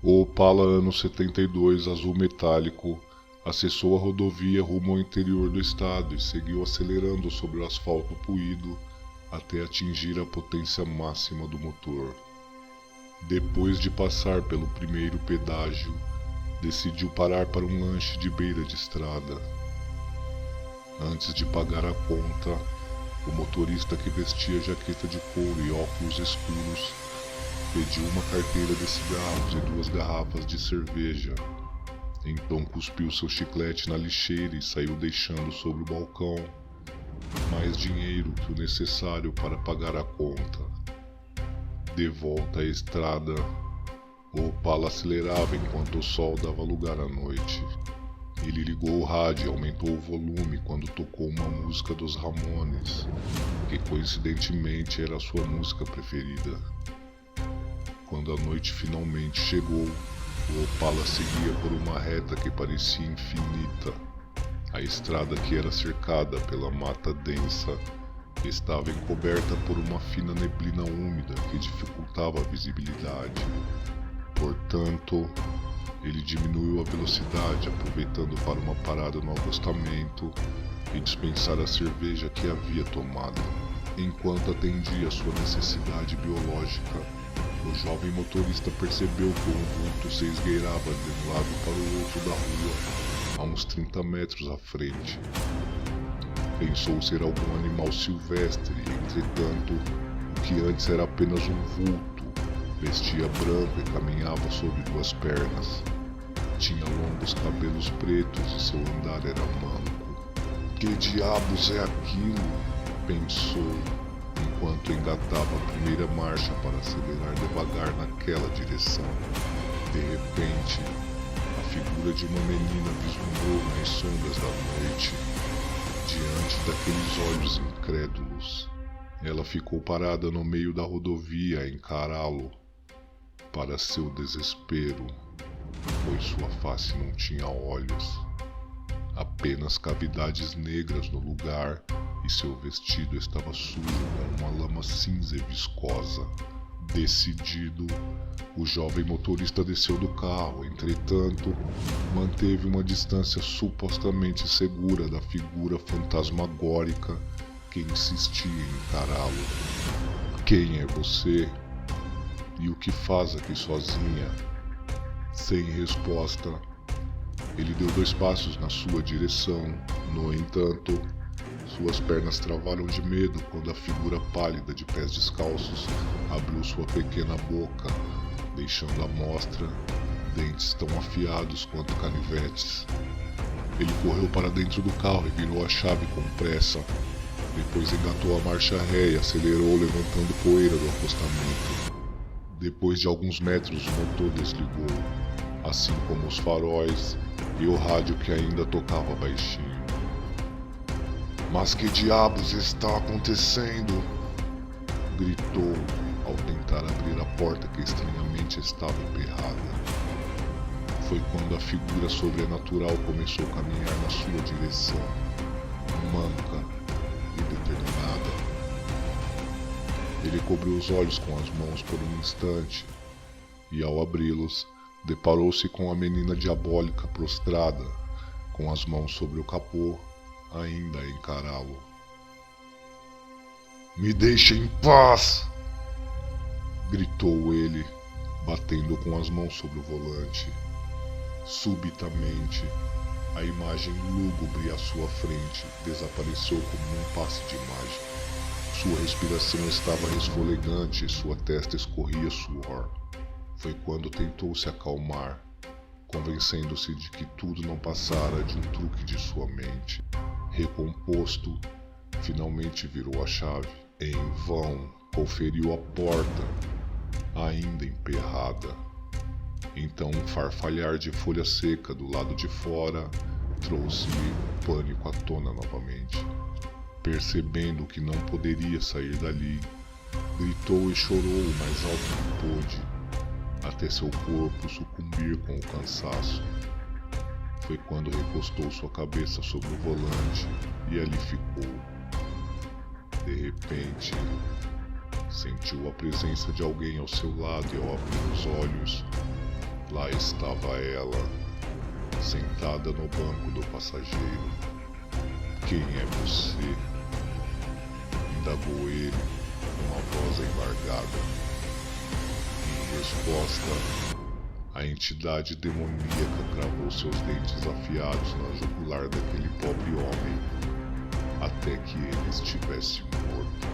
O Opala ano 72 azul metálico acessou a rodovia rumo ao interior do estado e seguiu acelerando sobre o asfalto poído até atingir a potência máxima do motor. Depois de passar pelo primeiro pedágio, decidiu parar para um lanche de beira de estrada. Antes de pagar a conta, o motorista, que vestia jaqueta de couro e óculos escuros, pediu uma carteira de cigarros e 2 garrafas de cerveja. Então cuspiu seu chiclete na lixeira e saiu deixando sobre o balcão mais dinheiro que o necessário para pagar a conta. De volta à estrada, o Opala acelerava enquanto o sol dava lugar à noite. Ele ligou o rádio e aumentou o volume quando tocou uma música dos Ramones, que coincidentemente era a sua música preferida. Quando a noite finalmente chegou, o Opala seguia por uma reta que parecia infinita. A estrada, que era cercada pela mata densa, estava encoberta por uma fina neblina úmida que dificultava a visibilidade. Portanto, ele diminuiu a velocidade, aproveitando para uma parada no acostamento e dispensar a cerveja que havia tomado. Enquanto atendia a sua necessidade biológica, o jovem motorista percebeu que um vulto se esgueirava de um lado para o outro da rua, a uns 30 metros à frente. Pensou ser algum animal silvestre, entretanto, o que antes era apenas um vulto, vestia branco e caminhava sobre 2 pernas. Tinha longos cabelos pretos e seu andar era manco. Que diabos é aquilo? Pensou, enquanto engatava a primeira marcha para acelerar devagar naquela direção. De repente, a figura de uma menina vislumbrou nas sombras da noite. Diante daqueles olhos incrédulos, ela ficou parada no meio da rodovia a encará-lo. Para seu desespero, pois sua face não tinha olhos, apenas cavidades negras no lugar, e seu vestido estava sujo com uma lama cinza e viscosa. Decidido, o jovem motorista desceu do carro, entretanto, manteve uma distância supostamente segura da figura fantasmagórica que insistia em encará-lo. Quem é você? E o que faz aqui sozinha? Sem resposta, ele deu 2 passos na sua direção. No entanto, suas pernas travaram de medo quando a figura pálida de pés descalços abriu sua pequena boca, deixando à mostra dentes tão afiados quanto canivetes. Ele correu para dentro do carro e virou a chave com pressa. Depois engatou a marcha ré e acelerou, levantando poeira do acostamento. Depois de alguns metros, o motor desligou, assim como os faróis e o rádio, que ainda tocava baixinho. Mas que diabos está acontecendo? Gritou ao tentar abrir a porta, que estranhamente estava emperrada. Foi quando a figura sobrenatural começou a caminhar na sua direção, manca e determinada. Ele cobriu os olhos com as mãos por um instante, e ao abri-los, deparou-se com a menina diabólica prostrada, com as mãos sobre o capô, ainda a encará-lo. Me deixe em paz! Gritou ele, batendo com as mãos sobre o volante. Subitamente, a imagem lúgubre à sua frente desapareceu como um passe de mágica. Sua respiração estava resfolegante e sua testa escorria suor. Foi quando tentou se acalmar, convencendo-se de que tudo não passara de um truque de sua mente. Recomposto, finalmente virou a chave. Em vão, conferiu a porta, ainda emperrada. Então um farfalhar de folha seca do lado de fora trouxe-lhe o pânico à tona novamente. Percebendo que não poderia sair dali, gritou e chorou o mais alto que pôde, até seu corpo sucumbir com o cansaço. Foi quando recostou sua cabeça sobre o volante e ali ficou. De repente, sentiu a presença de alguém ao seu lado e, ao abrir os olhos, Lá estava ela, sentada no banco do passageiro. Quem é você? Indagou ele, com uma voz embargada. Em resposta, a entidade demoníaca cravou seus dentes afiados na jugular daquele pobre homem, até que ele estivesse morto.